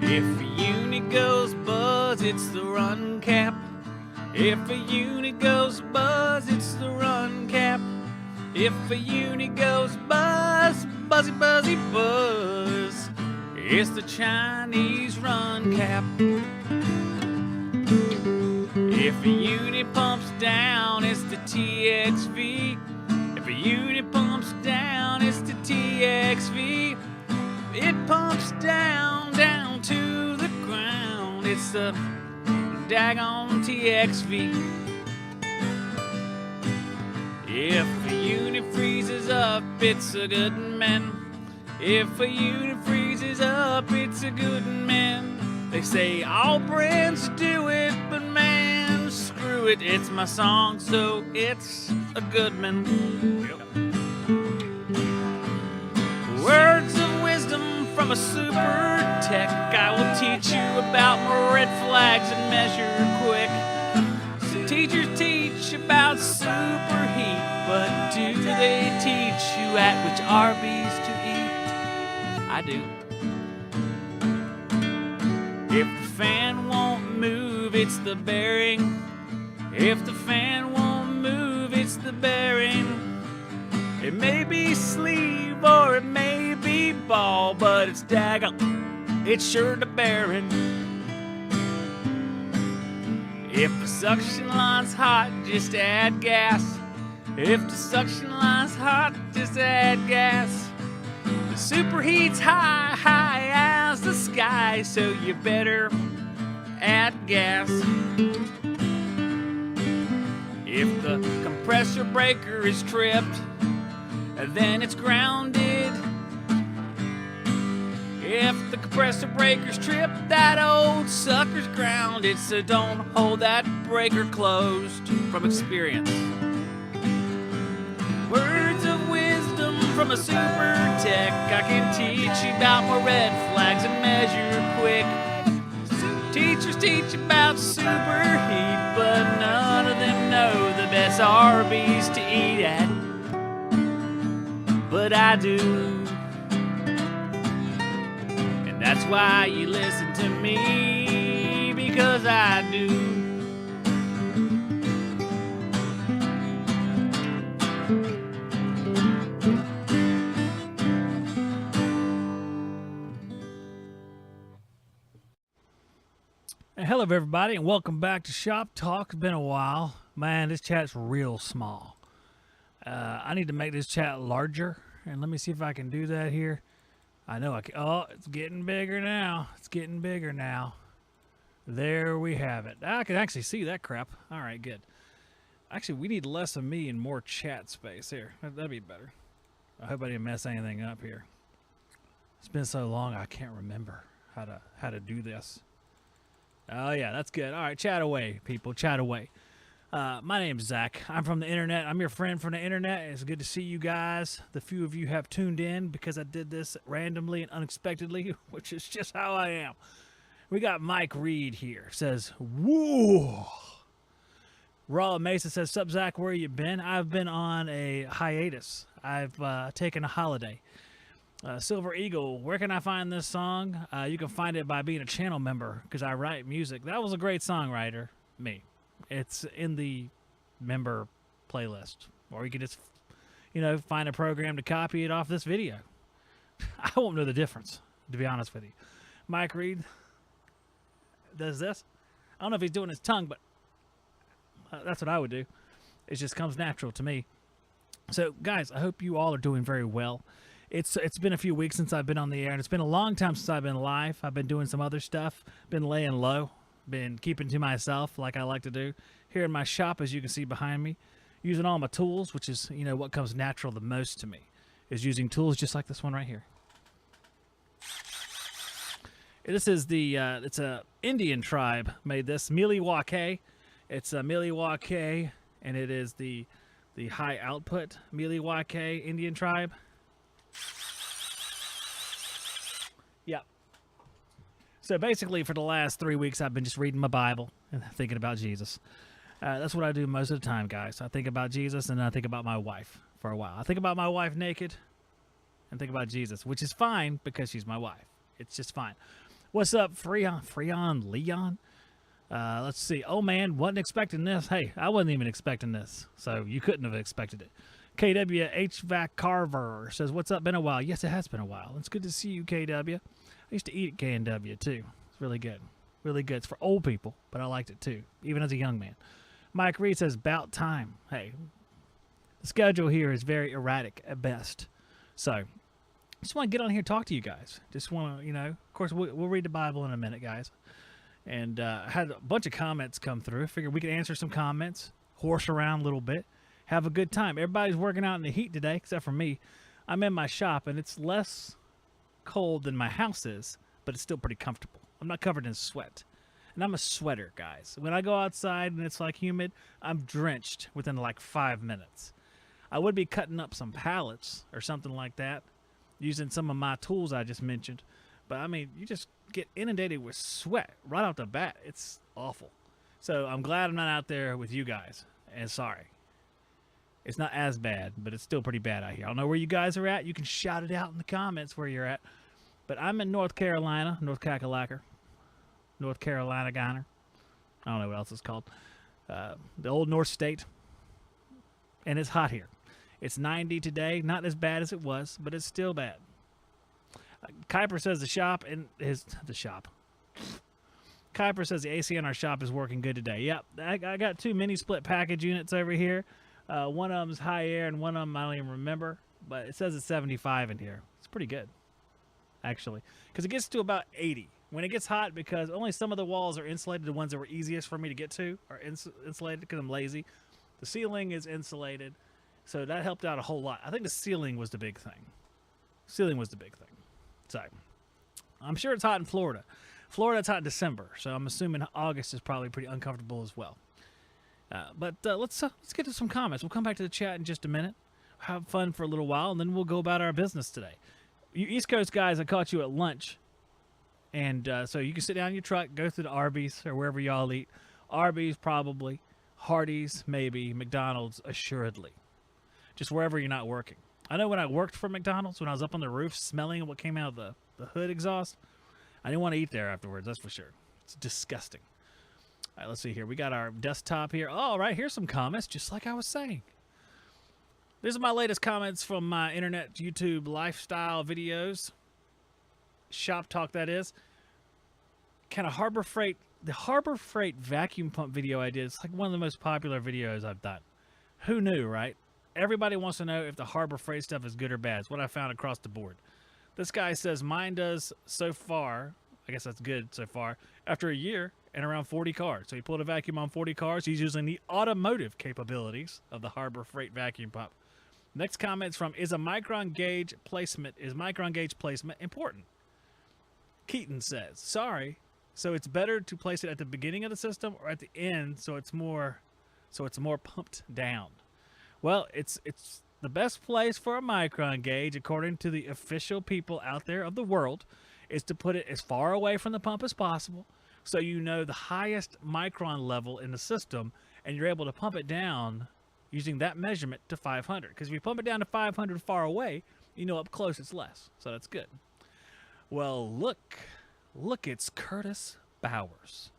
If a unit goes buzz, it's the run cap. If a unit goes buzz, it's the run cap. If a unit goes buzz, buzzy, buzzy, buzz, it's the Chinese run cap. If a unit pumps down, it's the TXV. If a unit pumps down, it's the TXV. It pumps down, down to the ground. It's the daggone TXV. If a unit freezes up, it's a good man. If a unit freezes up, it's a good man. They say all brands do it, but man, screw it. It's my song, so it's a good man. Words of wisdom from a super tech. I will teach you about more red flags and measure quick. So teachers teach about superheat, but do they teach you at which Arby's to eat? I do. If the fan won't move, it's the bearing. If the fan won't move, it's the bearing. It may be sleeve or it may be ball, but it's daggone, it's sure the bearing. If the suction line's hot, just add gas. If the suction line's hot, just add gas. The superheat's high, high as the sky, so you better add gas. If the compressor breaker is tripped, then it's grounded. If the compressor breaker's tripped, that old sucker's grounded, so don't hold that breaker closed from experience. Words of wisdom from a super tech. I can teach you about more red flags and measure quick. Teachers teach about superheat, but none of them know the best Arby's to eat at. But I do. And that's why you listen to me, because I do. Hello, everybody, and welcome back to Shop Talk. It's been a while. Man, this chat's real small. I need to make this chat larger, and let me see if I can do that here. I know I can. Oh, it's getting bigger now. It's getting bigger now. There we have it. I can actually see that crap. All right, good. Actually, we need less of me and more chat space here. That'd be better. I hope I didn't mess anything up here. It's been so long, I can't remember how to do this. Oh, yeah, that's good. All right, chat away, people. Chat away. My name's Zach. I'm from the internet. I'm your friend from the internet. It's good to see you guys. The few of you have tuned in because I did this randomly and unexpectedly, which is just how I am. We got Mike Reed here. Says, woo. Raw Mesa says, sup, Zach, where you been? I've been on a hiatus. I've taken a holiday. Silver Eagle, where can I find this song? You can find it by being a channel member because I write music. That was a great songwriter, me. It's in the member playlist. Or you can just, find a program to copy it off this video. I won't know the difference, to be honest with you. Mike Reed does this. I don't know if he's doing his tongue, but that's what I would do. It just comes natural to me. So, guys, I hope you all are doing very well. It's been a few weeks since I've been on the air, and it's been a long time since I've been live. I've been doing some other stuff, been laying low, been keeping to myself like I like to do. Here in my shop, as you can see behind me, using all my tools, which is, what comes natural the most to me, is using tools just like this one right here. This is it's a Indian tribe made this, Miliwake. It's a Miliwake, and it is the high output Miliwake Indian tribe. Yep. So basically, for the last 3 weeks, I've been just reading my Bible and thinking about Jesus. That's what I do most of the time, guys. I think about Jesus, and I think about my wife for a while. I think about my wife naked and think about Jesus, which is fine because she's my wife. It's just fine. What's up, Freon Leon? Let's see. Oh man, wasn't expecting this. Hey, I wasn't even expecting this, so you couldn't have expected it. KW HVAC Carver says, "What's up? Been a while." Yes, it has been a while. It's good to see you, KW. I used to eat at KW too. It's really good. Really good. It's for old people, but I liked it too, even as a young man. Mike Reed says, "About time." Hey, the schedule here is very erratic at best. So, just want to get on here and talk to you guys. Just want to, of course, we'll read the Bible in a minute, guys. And I had a bunch of comments come through. Figured we could answer some comments, horse around a little bit, have a good time. Everybody's working out in the heat today, except for me. I'm in my shop, and it's less cold than my house is, but it's still pretty comfortable. I'm not covered in sweat. And I'm a sweater, guys. When I go outside and it's like humid, I'm drenched within like 5 minutes. I would be cutting up some pallets or something like that, using some of my tools I just mentioned. But, I mean, you just get inundated with sweat right off the bat. It's awful. So I'm glad I'm not out there with you guys. And sorry. It's not as bad, but it's still pretty bad out here. I don't know where you guys are at. You can shout it out in the comments where you're at. But I'm in North Carolina, North Cackalacker, North Carolina Goner. I don't know what else it's called. The old North State. And it's hot here. It's 90 today. Not as bad as it was, but it's still bad. Kuiper says Kuiper says the AC in our shop is working good today. Yep, I got 2 mini split package units over here. One of them's high air and one of them I don't even remember, but it says it's 75 in here. It's pretty good, actually, because it gets to about 80 when it gets hot, because only some of the walls are insulated. The ones that were easiest for me to get to are insulated because I'm lazy. The ceiling is insulated, so that helped out a whole lot. I think the ceiling was the big thing. So, I'm sure it's hot in Florida. Florida's hot in December, so I'm assuming August is probably pretty uncomfortable as well. But let's get to some comments. We'll come back to the chat in just a minute. Have fun for a little while, and then we'll go about our business today. You East Coast guys, I caught you at lunch, and so you can sit down in your truck, go through the Arby's or wherever y'all eat. Arby's probably, Hardee's maybe, McDonald's assuredly. Just wherever you're not working. I know when I worked for McDonald's, when I was up on the roof smelling what came out of the hood exhaust, I didn't want to eat there afterwards, that's for sure. It's disgusting. All right, let's see here. We got our desktop here. Oh, all right, here's some comments, just like I was saying. These are my latest comments from my internet YouTube lifestyle videos. Shop Talk, that is. The Harbor Freight vacuum pump video I did. It's like one of the most popular videos I've done. Who knew, right? Everybody wants to know if the Harbor Freight stuff is good or bad. It's what I found across the board. This guy says mine does so far. I guess that's good so far. After a year and around 40 cars. So he pulled a vacuum on 40 cars. He's using the automotive capabilities of the Harbor Freight vacuum pump. Next comment's from, is micron gauge placement important? Keaton says, sorry. So it's better to place it at the beginning of the system or at the end so it's more pumped down. Well, it's the best place for a micron gauge, according to the official people out there of the world, is to put it as far away from the pump as possible so you know the highest micron level in the system, and you're able to pump it down using that measurement to 500. Because if you pump it down to 500 far away, you know up close it's less. So that's good. Well, look, it's Curtis Bowers.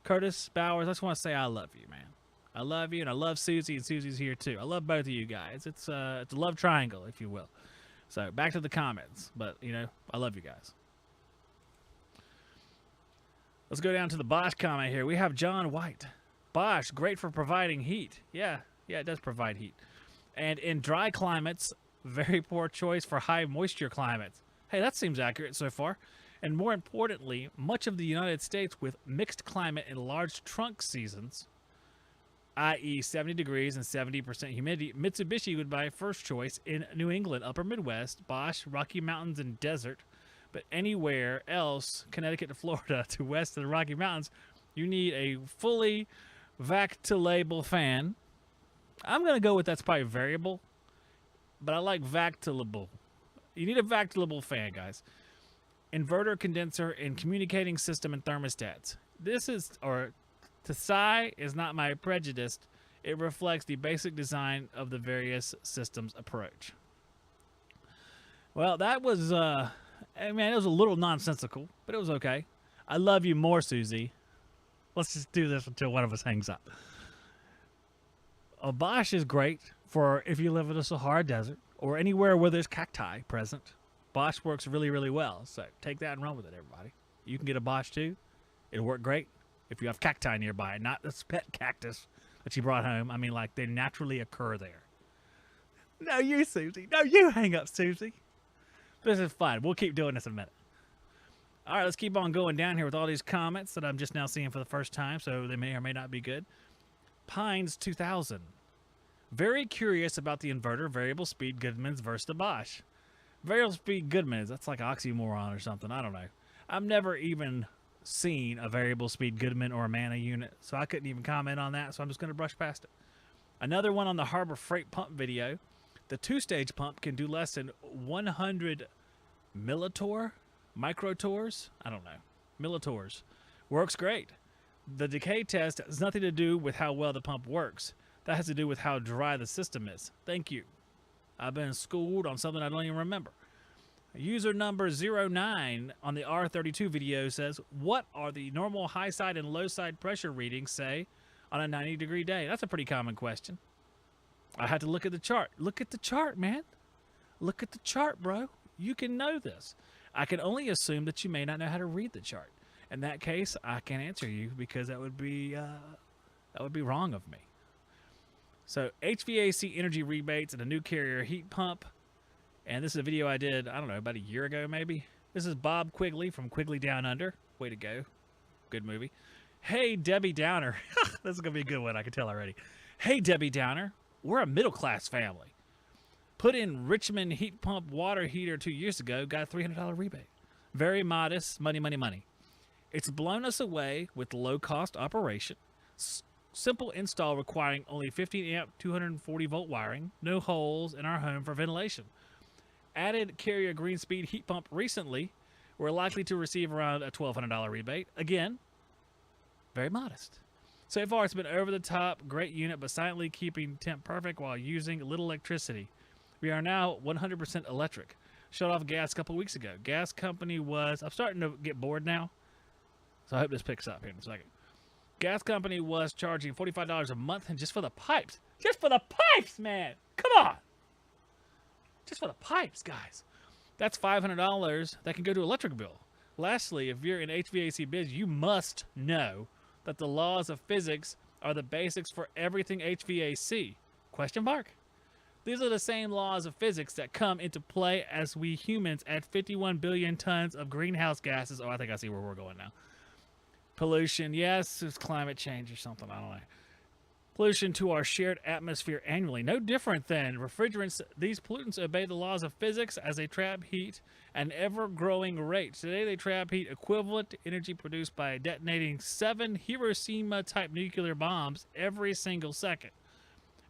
Curtis Bowers, I just want to say I love you, man. I love you, and I love Susie, and Susie's here too. I love both of you guys. It's a love triangle, if you will. So back to the comments, but I love you guys. Let's go down to the Bosch comment here. We have John White. Bosch, great for providing heat. Yeah, it does provide heat. And in dry climates, very poor choice for high moisture climates. Hey, that seems accurate so far. And more importantly, much of the United States with mixed climate and large trunk seasons, i.e. 70 degrees and 70% humidity, Mitsubishi would buy first choice in New England, upper Midwest, Bosch, Rocky Mountains, and desert. But anywhere else, Connecticut to Florida to west of the Rocky Mountains, you need a fully vactolable fan. I'm going to go with that's probably variable, but I like vactolable. You need a vactolable fan, guys. Inverter, condenser, and communicating system and thermostats. To sigh is not my prejudice. It reflects the basic design of the various systems approach. Well, that was, it was a little nonsensical, but it was okay. I love you more, Susie. Let's just do this until one of us hangs up. A Bosch is great for if you live in the Sahara Desert or anywhere where there's cacti present. Bosch works really, really well. So take that and run with it, everybody. You can get a Bosch too. It'll work great if you have cacti nearby, not this pet cactus that you brought home. I mean, like, they naturally occur there. No, you, Susie. No, you hang up, Susie. This is fun. We'll keep doing this in a minute. All right, let's keep on going down here with all these comments that I'm just now seeing for the first time, so they may or may not be good. Pines 2000. Very curious about the inverter variable speed Goodman's versus the Bosch. Variable speed Goodman's, that's like oxymoron or something. I don't know. I've never even seen a variable speed Goodman or a Mana unit, so I couldn't even comment on that, so I'm just going to brush past it. Another one on the Harbor Freight pump video. The two-stage pump can do less than 100 microtors. I don't know. Millitors. Works great. The decay test has nothing to do with how well the pump works. That has to do with how dry the system is. Thank you. I've been schooled on something I don't even remember. User number 09 on the R32 video says, what are the normal high side and low side pressure readings say on a 90-degree day? That's a pretty common question. I had to look at the chart. Look at the chart, man. Look at the chart, bro. You can know this. I can only assume that you may not know how to read the chart. In that case, I can't answer you because that would be wrong of me. So HVAC energy rebates and a new carrier heat pump. And this is a video I did, I don't know, about a year ago maybe. This is Bob Quigley from Quigley Down Under. Way to go. Good movie. Hey, Debbie Downer. This is going to be a good one, I can tell already. Hey, Debbie Downer. We're a middle-class family. Put in Richmond heat pump water heater 2 years ago. Got a $300 rebate. Very modest. Money, money, money. It's blown us away with low-cost operation. Simple install requiring only 15 amp 240 volt wiring. No holes in our home for ventilation. Added carrier green speed heat pump recently. We're likely to receive around a $1,200 rebate. Again, very modest. So far, it's been over the top, great unit, but silently keeping temp perfect while using little electricity. We are now 100% electric. Shut off gas a couple weeks ago. Gas company was, I'm starting to get bored now, so I hope this picks up here in a second. Gas company was charging $45 a month and just for the pipes. Just for the pipes, man. Come on. Just for the pipes, guys. That's $500 that can go to electric bill. Lastly, if you're in HVAC biz, you must know that the laws of physics are the basics for everything HVAC. Question mark? These are the same laws of physics that come into play as we humans add 51 billion tons of greenhouse gases. Oh, I think I see where we're going now. Pollution, yes, it's climate change or something, I don't know. Pollution to our shared atmosphere annually. No different than refrigerants. These pollutants obey the laws of physics as they trap heat at an ever-growing rate. Today, they trap heat equivalent to energy produced by detonating 7 Hiroshima-type nuclear bombs every single second.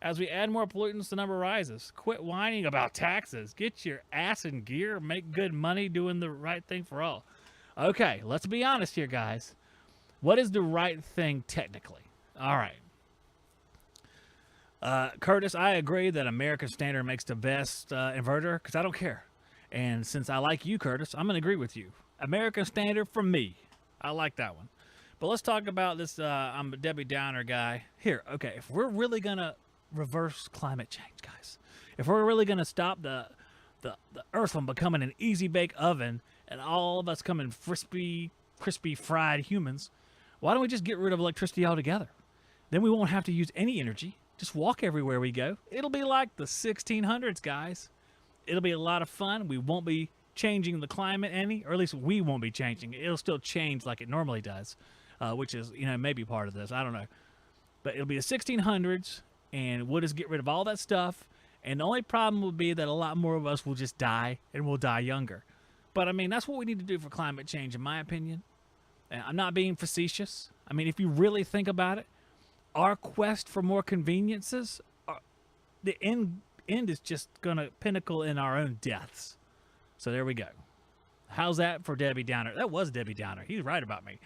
As we add more pollutants, the number rises. Quit whining about taxes. Get your ass in gear. Make good money doing the right thing for all. Okay, let's be honest here, guys. What is the right thing technically? All right. Curtis, I agree that American Standard makes the best inverter because I don't care. And since I like you, Curtis, I'm going to agree with you. American Standard for me. I like that one. But let's talk about this. I'm a Debbie Downer guy. Here, okay, if we're really going to reverse climate change, guys, if we're really going to stop the Earth from becoming an easy bake oven and all of us coming crispy fried humans, why don't we just get rid of electricity altogether? Then we won't have to use any energy. Just walk everywhere we go. It'll be like the 1600s, guys. It'll be a lot of fun. We won't be changing the climate any, or at least we won't be changing it. It'll still change like it normally does, which is, maybe part of this. I don't know. But it'll be the 1600s, and we'll just get rid of all that stuff. And the only problem will be that a lot more of us will just die, and we'll die younger. But, I mean, that's what we need to do for climate change, in my opinion. And I'm not being facetious. I mean, if you really think about it, our quest for more conveniences, the end is just going to pinnacle in our own deaths. So there we go. How's that for Debbie Downer? That was Debbie Downer. He's right about me.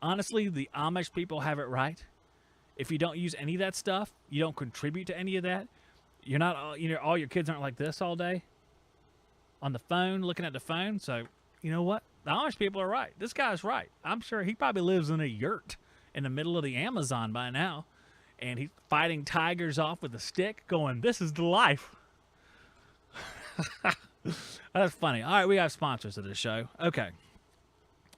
Honestly, the Amish people have it right. If you don't use any of that stuff, you don't contribute to any of that. You're not, all your kids aren't like this all day on the phone, looking at the phone. So, you know what? The Amish people are right. This guy's right. I'm sure he probably lives in a yurt in the middle of the Amazon by now. And he's fighting tigers off with a stick going, this is the life. That's funny. All right, we have sponsors of this show. Okay.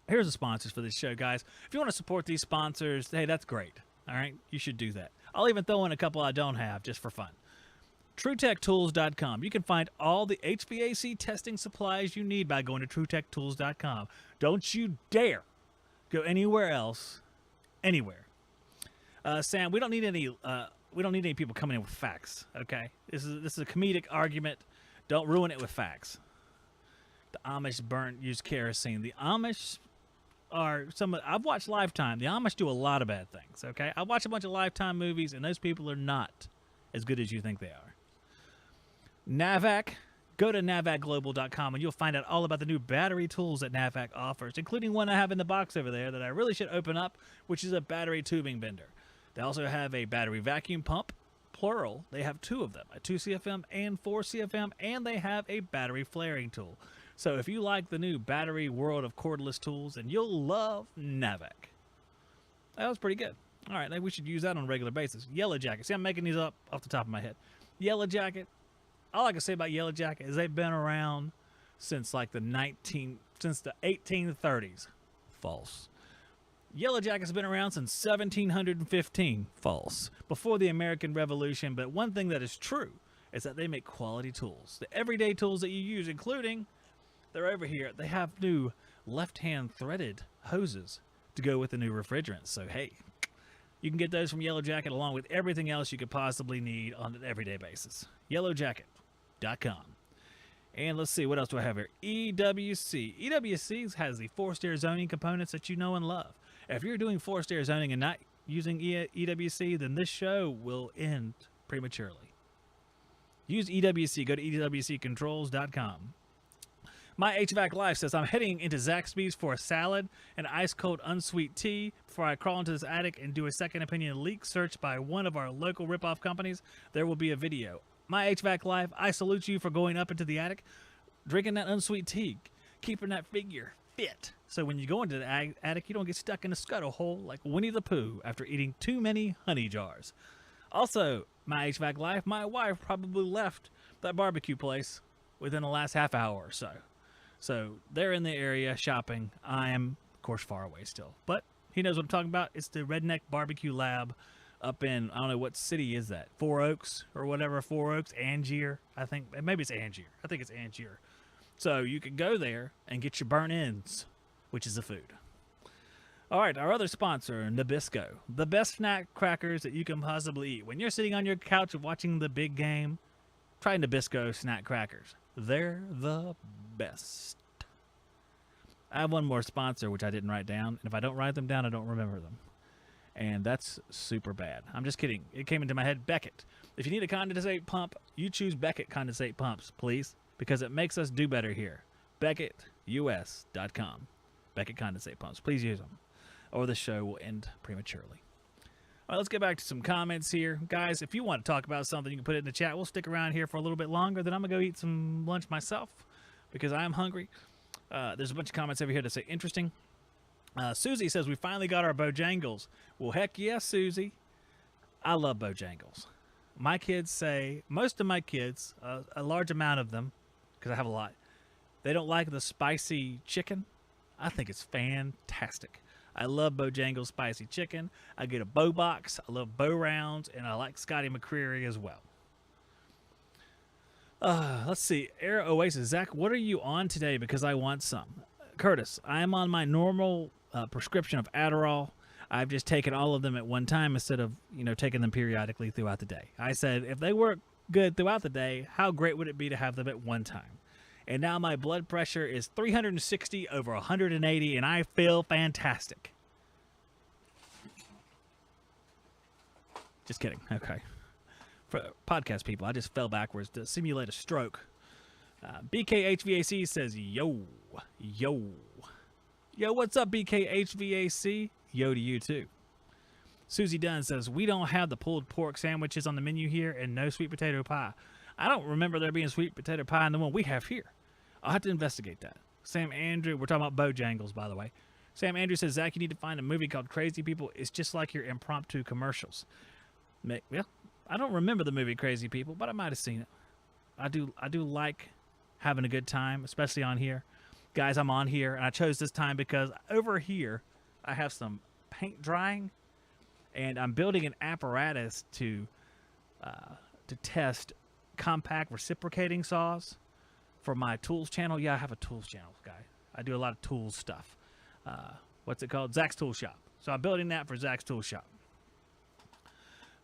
Here's the sponsors for this show, guys. If you want to support these sponsors, hey, that's great. All right, you should do that. I'll even throw in a couple I don't have just for fun. TrueTechTools.com. You can find all the HVAC testing supplies you need by going to TrueTechTools.com. Don't you dare go anywhere else, anywhere. Sam, we don't need any. We don't need any people coming in with facts. Okay, this is a comedic argument. Don't ruin it with facts. The Amish use kerosene. The Amish are I've watched Lifetime. The Amish do a lot of bad things. Okay, I watch a bunch of Lifetime movies, and those people are not as good as you think they are. NAVAC. Go to navacglobal.com and you'll find out all about the new battery tools that NAVAC offers, including one I have in the box over there that I really should open up, which is a battery tubing bender. They also have a battery vacuum pump, plural. They have 2 of them, a 2 CFM and 4 CFM, and they have a battery flaring tool. So if you like the new battery world of cordless tools, then you'll love NAVAC. That was pretty good. All right, maybe we should use that on a regular basis. Yellow Jacket. See, I'm making these up off the top of my head. Yellow Jacket. All I can say about Yellow Jacket is they've been around since like the 1830s. False. Yellow Jacket's been around since 1715. False. Before the American Revolution, but one thing that is true is that they make quality tools. The everyday tools that you use, including, they're over here, they have new left-hand threaded hoses to go with the new refrigerants. So, hey, you can get those from Yellow Jacket along with everything else you could possibly need on an everyday basis. YellowJacket.com. And let's see, what else do I have here? EWC. EWC has the forced air zoning components that you know and love. If you're doing forced air zoning and not using EWC, then this show will end prematurely. Use EWC. Go to EWCControls.com. My HVAC Life says, I'm heading into Zaxby's for a salad and ice-cold unsweet tea before I crawl into this attic and do a second opinion leak search by one of our local ripoff companies. There will be a video. My HVAC Life, I salute you for going up into the attic, drinking that unsweet tea, keeping that figure fit. So when you go into the attic, you don't get stuck in a scuttle hole like Winnie the Pooh after eating too many honey jars. Also, my HVAC Life, my wife probably left that barbecue place within the last half hour or so. So they're in the area shopping. I am, of course, far away still. But he knows what I'm talking about. It's the Redneck Barbecue Lab up in, I don't know, what city is that? 4 Oaks or whatever. 4 Oaks, Angier, I think. Maybe it's Angier. I think it's Angier. So you can go there and get your burnt-ins, which is the food. All right, our other sponsor, Nabisco. The best snack crackers that you can possibly eat. When you're sitting on your couch watching the big game, try Nabisco snack crackers. They're the best. I have one more sponsor, which I didn't write down. And if I don't write them down, I don't remember them. And that's super bad. I'm just kidding. It came into my head. Beckett. If you need a condensate pump, you choose Beckett condensate pumps, please, because it makes us do better here. BeckettUS.com. Beckett condensate pumps. Please use them, or the show will end prematurely. All right, let's get back to some comments here. Guys, if you want to talk about something, you can put it in the chat. We'll stick around here for a little bit longer. Then I'm going to go eat some lunch myself because I am hungry. There's a bunch of comments over here that say interesting. Susie says, we finally got our Bojangles. Well, heck yes, Susie. I love Bojangles. My kids say, most of my kids, a large amount of them, because I have a lot, they don't like the spicy chicken. I think it's fantastic. I love Bojangles spicy chicken. I get a Bo box. I love Bo rounds, and I like Scotty McCreery as well. Let's see. Air Oasis. Zach, what are you on today? Because I want some. Curtis, I am on my normal prescription of Adderall. I've just taken all of them at one time instead of, taking them periodically throughout the day. I said, if they work good throughout the day, how great would it be to have them at one time? And now my blood pressure is 360 over 180, and I feel fantastic. Just kidding. Okay. For podcast people, I just fell backwards to simulate a stroke. BKHVAC says, yo. Yo, what's up, BKHVAC? Yo to you, too. Susie Dunn says, we don't have the pulled pork sandwiches on the menu here and no sweet potato pie. I don't remember there being sweet potato pie in the one we have here. I'll have to investigate that. Sam Andrew, we're talking about Bojangles, by the way. Sam Andrew says, Zach, you need to find a movie called Crazy People. It's just like your impromptu commercials. Well, I don't remember the movie Crazy People, but I might have seen it. I do like having a good time, especially on here. Guys, I'm on here, and I chose this time because over here I have some paint drying, and I'm building an apparatus to test compact reciprocating saws for my tools channel. Yeah, I have a tools channel, guy. I do a lot of tools stuff. What's it called? Zach's Tool Shop. So I'm building that for Zach's Tool Shop.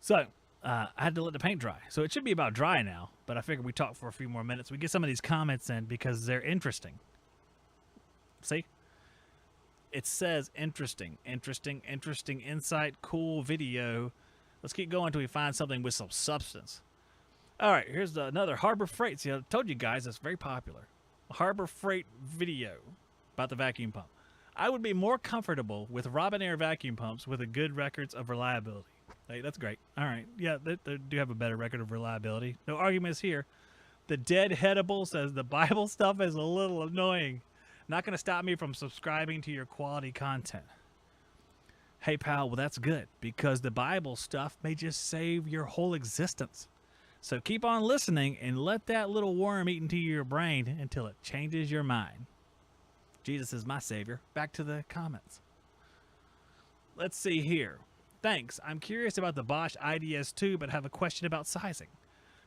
So I had to let the paint dry. So it should be about dry now, but I figured we talk for a few more minutes. We get some of these comments in because they're interesting. See? It says interesting, insight, cool video. Let's keep going until we find something with some substance. All right, here's another Harbor Freight. See, I told you guys it's very popular. A Harbor Freight video about the vacuum pump. I would be more comfortable with Robin Air vacuum pumps with a good records of reliability. Hey, that's great. All right. Yeah, they do have a better record of reliability. No arguments here. The Deadheadable says the Bible stuff is a little annoying. Not going to stop me from subscribing to your quality content. Hey, pal, well, that's good because the Bible stuff may just save your whole existence. So keep on listening and let that little worm eat into your brain until it changes your mind. Jesus is my savior. Back to the comments. Let's see here. Thanks. I'm curious about the Bosch IDS2, but have a question about sizing.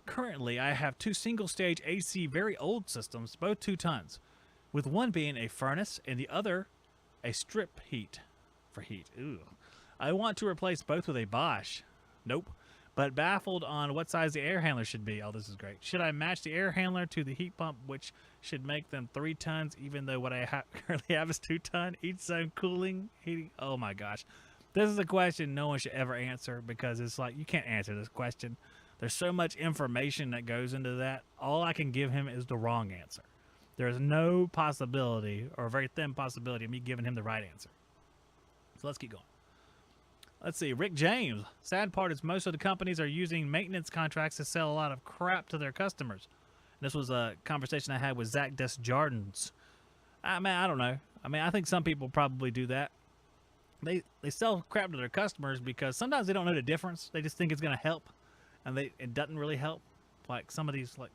Currently, I have two single-stage AC very old systems, both 2 tons, with one being a furnace and the other a strip heat for heat. Ooh. I want to replace both with a Bosch. Nope. But baffled on what size the air handler should be. Oh, this is great. Should I match the air handler to the heat pump, which should make them 3 tons, even though what I currently have is 2 ton? Each zone cooling, heating. Oh, my gosh. This is a question no one should ever answer because it's like, you can't answer this question. There's so much information that goes into that. All I can give him is the wrong answer. There is no possibility, or a very thin possibility, of me giving him the right answer. So let's keep going. Let's see. Rick James. Sad part is most of the companies are using maintenance contracts to sell a lot of crap to their customers. This was a conversation I had with Zach Desjardins. I don't know. I think some people probably do that. They sell crap to their customers because sometimes they don't know the difference. They just think it's going to help, and it doesn't really help. Like some of these, like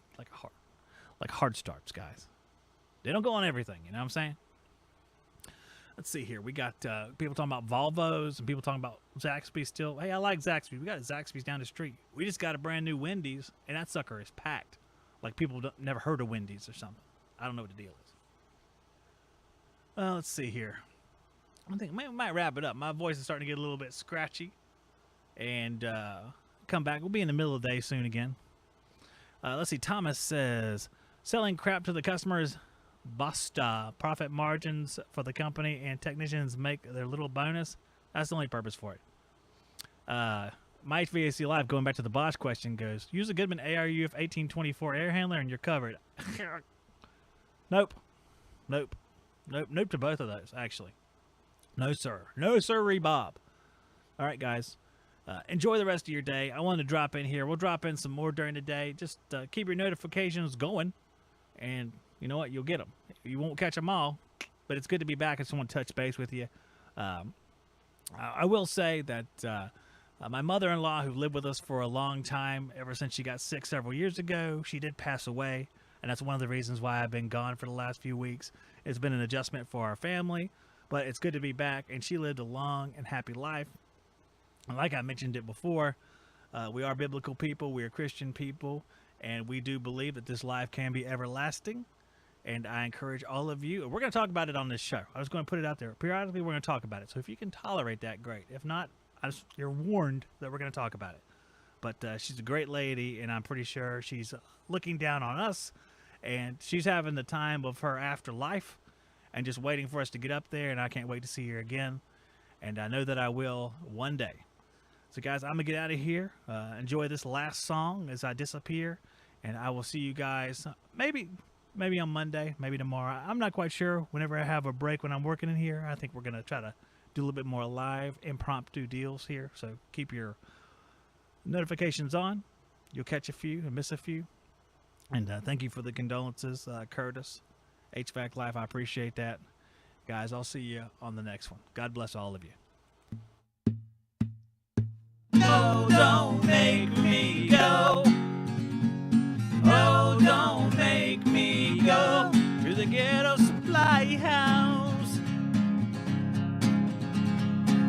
hard starts, guys. They don't go on everything. You know what I'm saying? Let's see here. We got people talking about Volvos and people talking about Zaxby's still. Hey, I like Zaxby's. We got a Zaxby's down the street. We just got a brand new Wendy's, and that sucker is packed. Like people never heard of Wendy's or something. I don't know what the deal is. Let's see here. I think we might wrap it up. My voice is starting to get a little bit scratchy. And come back. We'll be in the middle of the day soon again. Let's see. Thomas says, selling crap to the customers basta. Profit margins for the company and technicians make their little bonus. That's the only purpose for it. My HVAC Live, going back to the Bosch question, goes, use a Goodman ARUF 1824 air handler and you're covered. Nope to both of those, actually. No, sir. No, sir, Bob. All right, guys. Enjoy the rest of your day. I wanted to drop in here. We'll drop in some more during the day. Just keep your notifications going. And you know what? You'll get them. You won't catch them all. But it's good to be back. I just want to touch base with you. I will say that my mother-in-law, who lived with us for a long time, ever since she got sick several years ago, she did pass away. And that's one of the reasons why I've been gone for the last few weeks. It's been an adjustment for our family. But it's good to be back, and she lived a long and happy life. And like I mentioned it before, we are biblical people, we are Christian people, and we do believe that this life can be everlasting. And I encourage all of you, we're going to talk about it on this show. I was going to put it out there. Periodically, we're going to talk about it. So if you can tolerate that, great. If not, you're warned that we're going to talk about it. But she's a great lady, and I'm pretty sure she's looking down on us, and she's having the time of her afterlife. And just waiting for us to get up there, and I can't wait to see her again. And I know that I will one day. So, guys, I'm going to get out of here. Enjoy this last song as I disappear. And I will see you guys maybe on Monday, maybe tomorrow. I'm not quite sure. Whenever I have a break when I'm working in here, I think we're going to try to do a little bit more live, impromptu deals here. So keep your notifications on. You'll catch a few and miss a few. And thank you for the condolences, Curtis. HVAC Life. I appreciate that. Guys, I'll see you on the next one. God bless all of you. No, don't make me go. Oh, don't make me go To the ghetto supply house.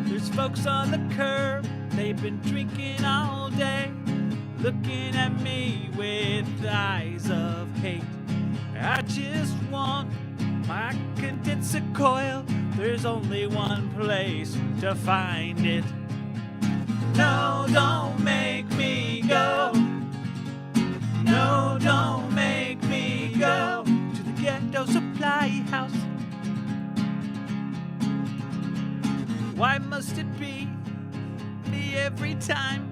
There's folks on the curb, they've been drinking all day, looking at me with eyes of hate. I just want my condenser coil. There's only one place to find it. No, don't make me go. No, don't make me go To the ghetto supply house. Why must it be me every time?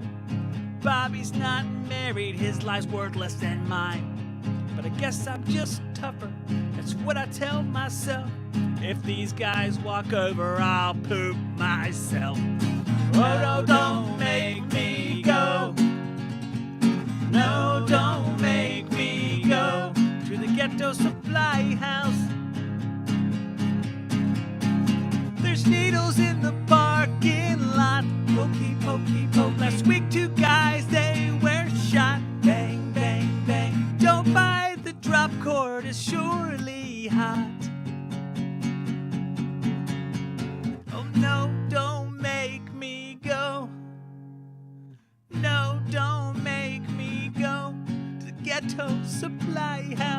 Bobby's not married, his life's worthless than mine. But I guess I'm just tougher, that's what I tell myself. If these guys walk over, I'll poop myself. Oh, no, don't make me go. No, don't make me go To the ghetto supply house. There's needles in the parking lot. Pokey, pokey, poke. Last week, 2 guys, they were shot. Bang, bang, bang. Don't buy the drop cord, it's surely hot. Oh no, don't make me go. No, don't make me go to the ghetto supply house.